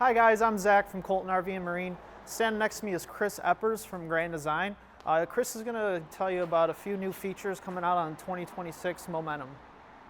Hi guys, I'm Zach from Colton RV and Marine. Standing next to me is Chris Eppers from Grand Design. Chris is going to tell you about a few new features coming out on 2026 Momentum.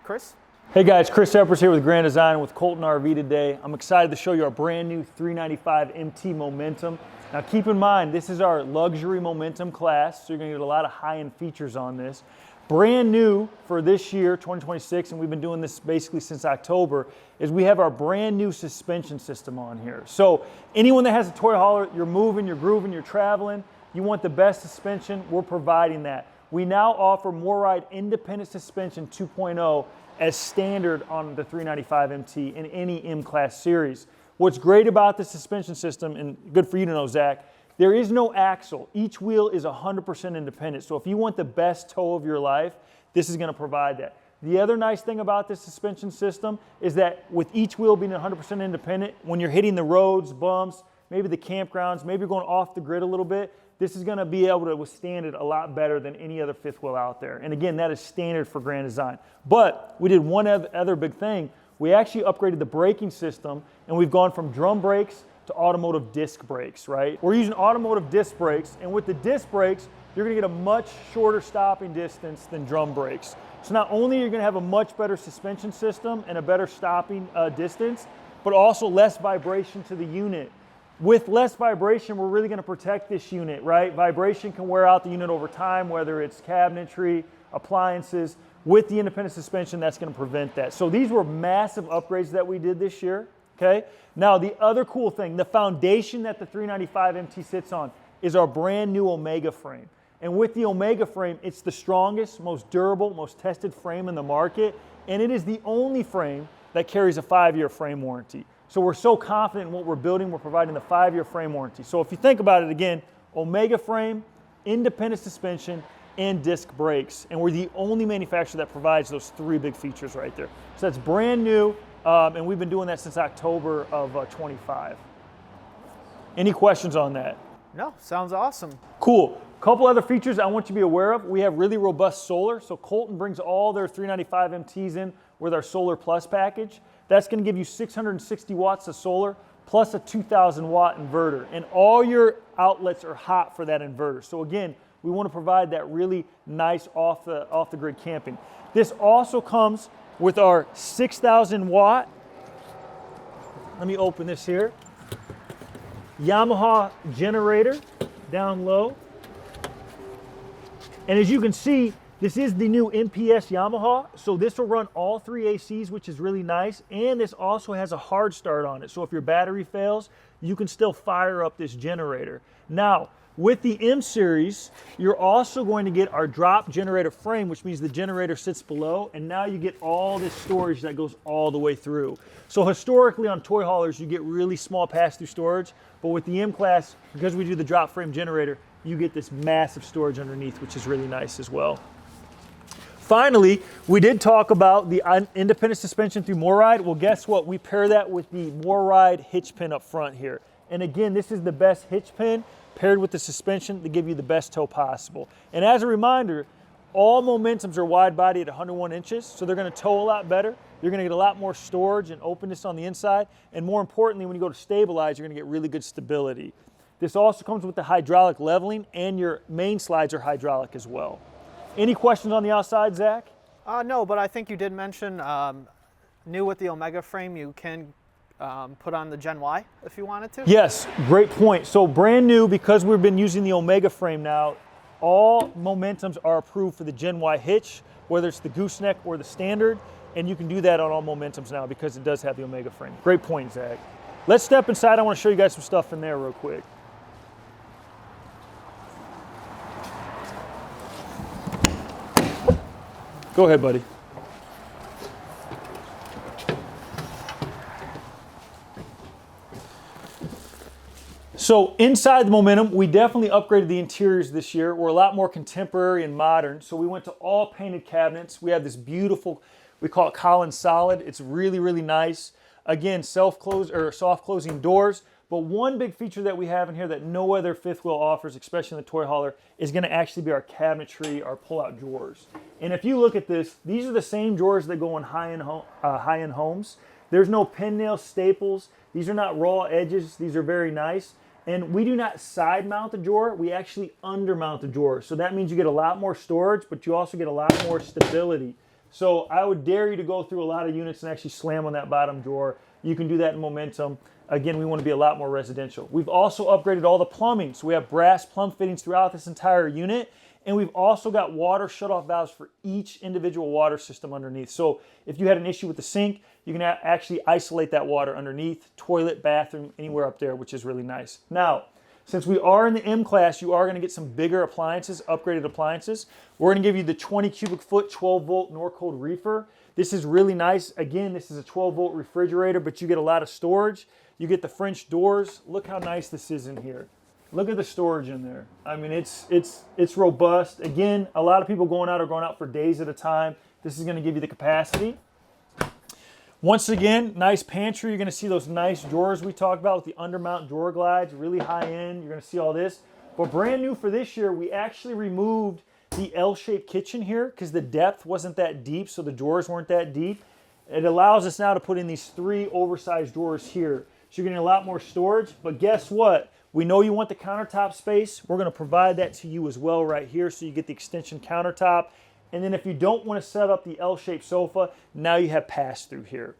Chris? Hey guys, Chris Eppers here with Grand Design with Colton RV today. I'm excited to show you our brand new 395 MT Momentum. Now keep in mind, this is our luxury Momentum class, so you're going to get a lot of high-end features on this. Brand new for this year, 2026, and we've been doing this basically since October, is we have our brand new suspension system on here. So anyone that has a toy hauler, you're moving, you're grooving, you're traveling, you want the best suspension, we're providing that. We now offer MoreRide Independent Suspension 2.0 as standard on the 395 MT in any M-Class series. What's great about the suspension system, and good for you to know, Zach, there is no axle. Each wheel is 100% independent. So if you want the best tow of your life, this is going to provide that. The other nice thing about this suspension system is that with each wheel being 100% independent, when you're hitting the roads, bumps, maybe the campgrounds, maybe you're going off the grid a little bit, this is going to be able to withstand it a lot better than any other fifth wheel out there. And again, that is standard for Grand Design. But we did one other big thing. We actually upgraded the braking system, and we've gone from drum brakes to automotive disc brakes, right? We're using automotive disc brakes, and with the disc brakes, you're gonna get a much shorter stopping distance than drum brakes. So not only are you gonna have a much better suspension system and a better stopping distance, but also less vibration to the unit. With less vibration, we're really gonna protect this unit, right? Vibration can wear out the unit over time, whether it's cabinetry, appliances. With the independent suspension, that's gonna prevent that. So these were massive upgrades that we did this year. Okay. Now the other cool thing, the foundation that the 395 MT sits on is our brand new Omega frame. And with the Omega frame, it's the strongest, most durable, most tested frame in the market. And it is the only frame that carries a 5-year frame warranty. So we're so confident in what we're building, we're providing the 5-year frame warranty. So if you think about it again, Omega frame, independent suspension, and disc brakes. And we're the only manufacturer that provides those 3 big features right there. So that's brand new. And we've been doing that since October of 25. Any questions on that? No, sounds awesome. Cool. Couple other features I want you to be aware of. We have really robust solar. So Colton brings all their 395 MTs in with our Solar Plus package. That's going to give you 660 watts of solar plus a 2,000 watt inverter. And all your outlets are hot for that inverter. So again, we want to provide that really nice off the grid camping. This also comes with our 6,000 watt, let me open this here, Yamaha generator down low. And as you can see, this is the new MPS Yamaha, so this will run all 3 ACs, which is really nice, and this also has a hard start on it, so if your battery fails, you can still fire up this generator. Now, with the M series, you're also going to get our drop generator frame, which means the generator sits below, and now you get all this storage that goes all the way through. So historically on toy haulers, you get really small pass-through storage, but with the M class, because we do the drop frame generator, you get this massive storage underneath, which is really nice as well. Finally, we did talk about the independent suspension through MoreRide. Well, guess what? We pair that with the MoreRide hitch pin up front here. And again, this is the best hitch pin paired with the suspension to give you the best tow possible. And as a reminder, all Momentums are wide body at 101 inches, so they're gonna tow a lot better. You're gonna get a lot more storage and openness on the inside. And more importantly, when you go to stabilize, you're gonna get really good stability. This also comes with the hydraulic leveling, and your main slides are hydraulic as well. Any questions on the outside, Zach? No, but I think you did mention new with the Omega frame, you can put on the Gen Y if you wanted to? Yes, great point. So brand new, because we've been using the Omega frame now, all Momentums are approved for the Gen Y hitch, whether it's the gooseneck or the standard, and you can do that on all Momentums now because it does have the Omega frame. Great point, Zach. Let's step inside. I want to show you guys some stuff in there real quick. Go ahead, buddy. So inside the Momentum, we definitely upgraded the interiors this year. We're a lot more contemporary and modern. So we went to all painted cabinets. We have this beautiful, we call it Collins Solid. It's really, really nice. Again, self-close or soft closing doors. But one big feature that we have in here that no other fifth wheel offers, especially in the toy hauler, is going to actually be our cabinetry, our pull-out drawers. And if you look at this, these are the same drawers that go in high-end homes. There's no pin nail staples. These are not raw edges. These are very nice. And we do not side mount the drawer. We actually undermount the drawer. So that means you get a lot more storage, but you also get a lot more stability. So I would dare you to go through a lot of units and actually slam on that bottom drawer. You can do that in Momentum. Again, we want to be a lot more residential. We've also upgraded all the plumbing. So we have brass plumb fittings throughout this entire unit. And we've also got water shutoff valves for each individual water system underneath. So if you had an issue with the sink, you can actually isolate that water underneath, toilet, bathroom, anywhere up there, which is really nice. Now, since we are in the M class, you are going to get some bigger appliances, upgraded appliances. We're going to give you the 20 cubic foot, 12 volt Norcold reefer. This is really nice. Again, this is a 12 volt refrigerator, but you get a lot of storage. You get the French doors. Look how nice this is in here. Look at the storage in there. I mean, it's robust. Again, a lot of people going out are going out for days at a time. This is going to give you the capacity. Once again, nice pantry. You're going to see those nice drawers we talked about with the undermount drawer glides, really high end. You're going to see all this. But brand new for this year, we actually removed the L-shaped kitchen here because the depth wasn't that deep, so the drawers weren't that deep. It allows us now to put in these 3 oversized drawers here. So you're getting a lot more storage. But guess what? We know you want the countertop space. We're going to provide that to you as well right here so you get the extension countertop. And then if you don't want to set up the L-shaped sofa, now you have pass-through here.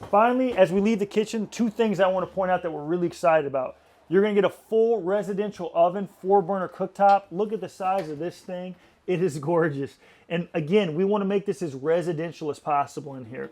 Finally, as we leave the kitchen, 2 things I want to point out that we're really excited about. You're going to get a full residential oven, 4-burner cooktop. Look at the size of this thing. It is gorgeous. And again, we want to make this as residential as possible in here.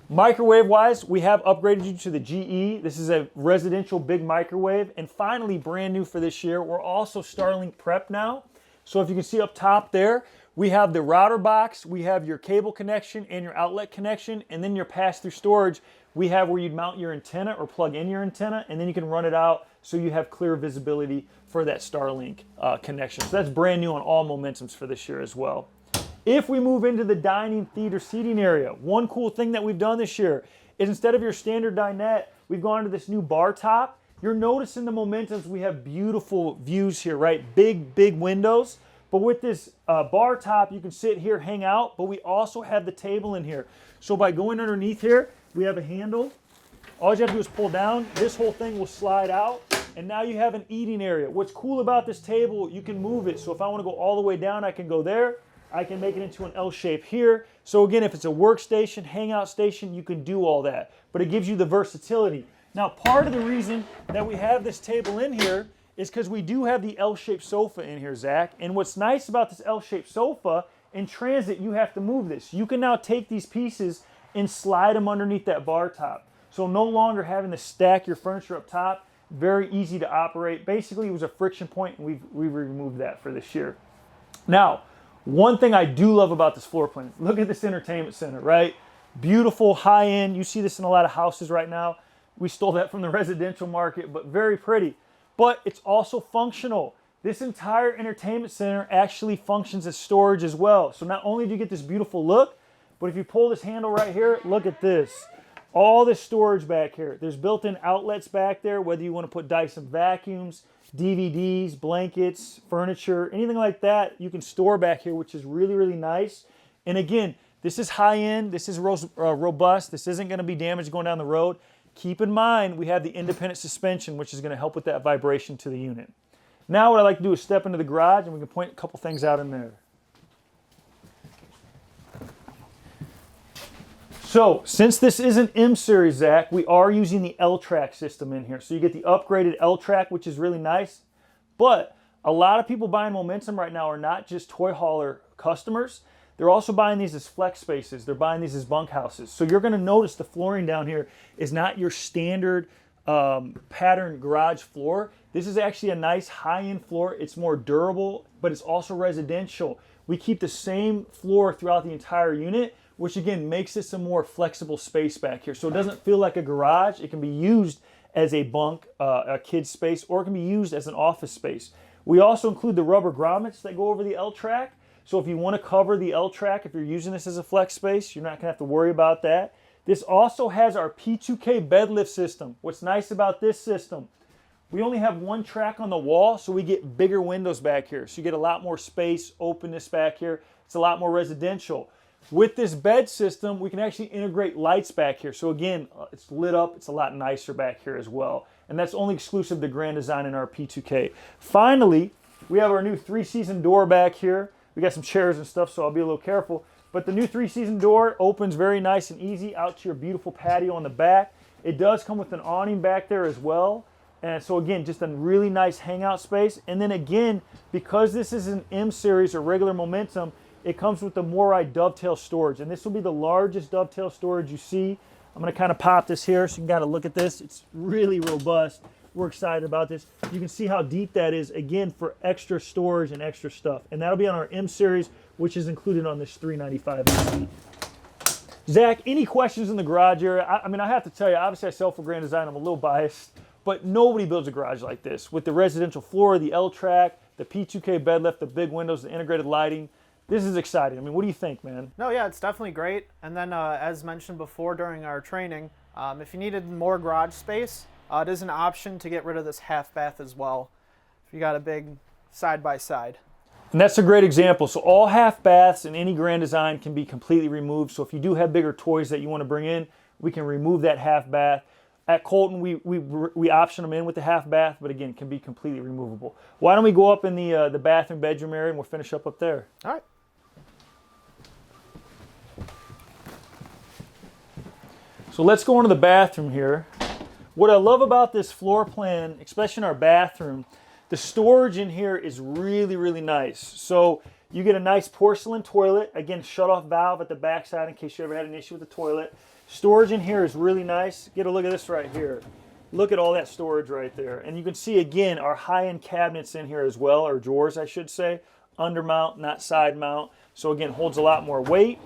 Microwave-wise, we have upgraded you to the GE. This is a residential big microwave. And finally, brand new for this year, we're also Starlink Prep now. So if you can see up top there, we have the router box, we have your cable connection and your outlet connection, and then your pass-through storage, we have where you'd mount your antenna or plug in your antenna, and then you can run it out so you have clear visibility for that Starlink connection. So that's brand new on all Momentums for this year as well. If we move into the dining theater seating area, one cool thing that we've done this year is instead of your standard dinette, we've gone to this new bar top. You're noticing the Momentums, we have beautiful views here, right? Big, big windows. But with this bar top, you can sit here, hang out, but we also have the table in here. So by going underneath here, we have a handle. All you have to do is pull down. This whole thing will slide out, and now you have an eating area. What's cool about this table, you can move it. So if I want to go all the way down, I can go there. I can make it into an L shape here. So again, if it's a workstation, hangout station, you can do all that. But it gives you the versatility. Now, part of the reason that we have this table in here is because we do have the L-shaped sofa in here, Zach. And what's nice about this L-shaped sofa, in transit, you have to move this. You can now take these pieces and slide them underneath that bar top. So no longer having to stack your furniture up top. Very easy to operate. Basically, it was a friction point, and we've removed that for this year. Now, one thing I do love about this floor plan, look at this entertainment center, right? Beautiful, high-end. You see this in a lot of houses right now. We stole that from the residential market, but very pretty. But it's also functional. This entire entertainment center actually functions as storage as well. So not only do you get this beautiful look, but if you pull this handle right here, look at this. All this storage back here. There's built-in outlets back there, whether you want to put Dyson vacuums, DVDs, blankets, furniture, anything like that, you can store back here, which is really, really nice. And again, this is high-end, this is robust, this isn't going to be damaged going down the road. Keep in mind, we have the independent suspension, which is going to help with that vibration to the unit. Now what I like to do is step into the garage, and we can point a couple things out in there. So, since this is an M series, Zach, we are using the L-Track system in here. So you get the upgraded L-Track, which is really nice. But a lot of people buying Momentum right now are not just toy hauler customers. They're also buying these as flex spaces. They're buying these as bunkhouses. So you're going to notice the flooring down here is not your standard pattern garage floor. This is actually a nice high-end floor. It's more durable, but it's also residential. We keep the same floor throughout the entire unit, which again makes this a more flexible space back here. So it doesn't feel like a garage. It can be used as a bunk, a kid's space, or it can be used as an office space. We also include the rubber grommets that go over the L-Track. So if you want to cover the L-Track, if you're using this as a flex space, you're not going to have to worry about that. This also has our P2K bed lift system. What's nice about this system, we only have one track on the wall, so we get bigger windows back here. So you get a lot more space, openness back here. It's a lot more residential. With this bed system, we can actually integrate lights back here. So again, it's lit up. It's a lot nicer back here as well. And that's only exclusive to Grand Design in our P2K. Finally, we have our new 3-season door back here. We got some chairs and stuff, so I'll be a little careful. But the new 3-season door opens very nice and easy out to your beautiful patio on the back. It does come with an awning back there as well. And so again, just a really nice hangout space. And then again, because this is an M series or regular Momentum, it comes with the Morai dovetail storage. And this will be the largest dovetail storage you see. I'm gonna kind of pop this here so you can kind of look at this. It's really robust. We're excited about this. You can see how deep that is, again, for extra storage and extra stuff. And that'll be on our M series, which is included on this 395 MT. Zach, any questions in the garage area? I mean, I have to tell you, obviously I sell for Grand Design. I'm a little biased. But nobody builds a garage like this with the residential floor, the L-track, the P2K bed lift, the big windows, the integrated lighting. This is exciting. I mean, what do you think, man? No, yeah, it's definitely great. And then as mentioned before during our training, if you needed more garage space, it is an option to get rid of this half bath as well if you got a big side-by-side. And that's a great example. So all half baths in any Grand Design can be completely removed. So if you do have bigger toys that you want to bring in, we can remove that half bath. At Colton, we option them in with the half bath, but again, can be completely removable. Why don't we go up in the bathroom bedroom area and we'll finish up there. All right. So let's go into the bathroom here. What I love about this floor plan, especially in our bathroom, the storage in here is really, really nice. So you get a nice porcelain toilet. Again, shut-off valve at the backside in case you ever had an issue with the toilet. Storage in here is really nice. Get a look at this right here. Look at all that storage right there. And you can see, again, our high-end cabinets in here as well, or drawers, I should say. Undermount, not side mount. So again, holds a lot more weight.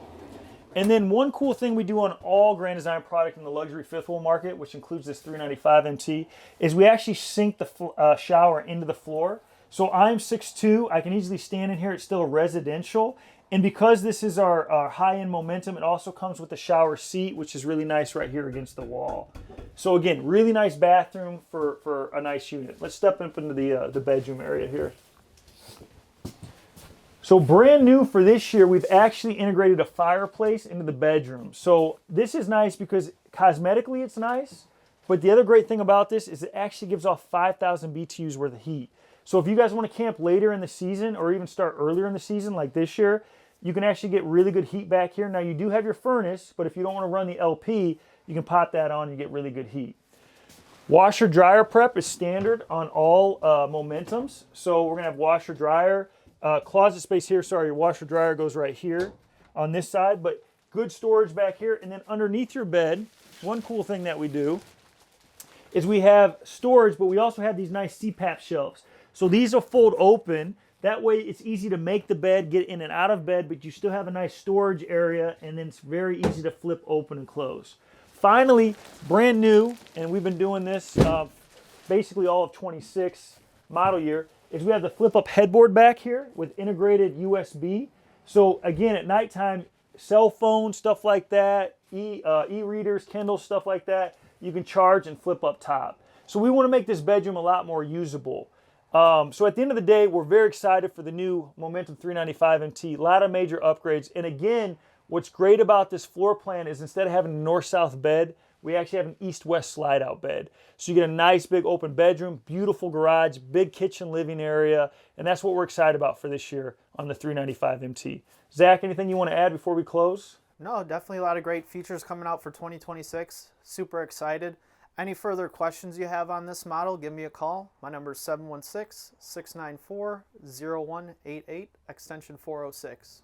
And then one cool thing we do on all Grand Design product in the luxury fifth wheel market, which includes this 395 MT, is we actually sink the shower into the floor. So I'm 6'2", I can easily stand in here. It's still residential. And because this is our high-end Momentum, it also comes with a shower seat, which is really nice right here against the wall. So again, really nice bathroom for a nice unit. Let's step up into the bedroom area here. So brand new for this year, we've actually integrated a fireplace into the bedroom. So this is nice because cosmetically it's nice, but the other great thing about this is it actually gives off 5,000 BTUs worth of heat. So if you guys want to camp later in the season or even start earlier in the season like this year, you can actually get really good heat back here. Now you do have your furnace, but if you don't want to run the LP, you can pop that on and you get really good heat. Washer dryer prep is standard on all Momentums. So we're gonna have washer dryer, closet space here. Sorry, your washer dryer goes right here on this side, but good storage back here. And then underneath your bed, one cool thing that we do is we have storage, but we also have these nice CPAP shelves. So these will fold open. That way it's easy to make the bed, get in and out of bed, but you still have a nice storage area, and then it's very easy to flip open and close. Finally, brand new, and we've been doing this basically all of 26 model year, is we have the flip-up headboard back here with integrated USB. So again, at nighttime, cell phones, stuff like that, e-readers, Kindle, stuff like that, you can charge and flip up top. So we want to make this bedroom a lot more usable. So at the end of the day, we're very excited for the new Momentum 395 MT. A lot of major upgrades. And again, what's great about this floor plan is instead of having a north-south bed, we actually have an east-west slide-out bed. So you get a nice big open bedroom, beautiful garage, big kitchen living area, and that's what we're excited about for this year on the 395 MT. Zach, anything you want to add before we close? No, definitely a lot of great features coming out for 2026. Super excited. Any further questions you have on this model, give me a call. My number is 716-694-0188, extension 406.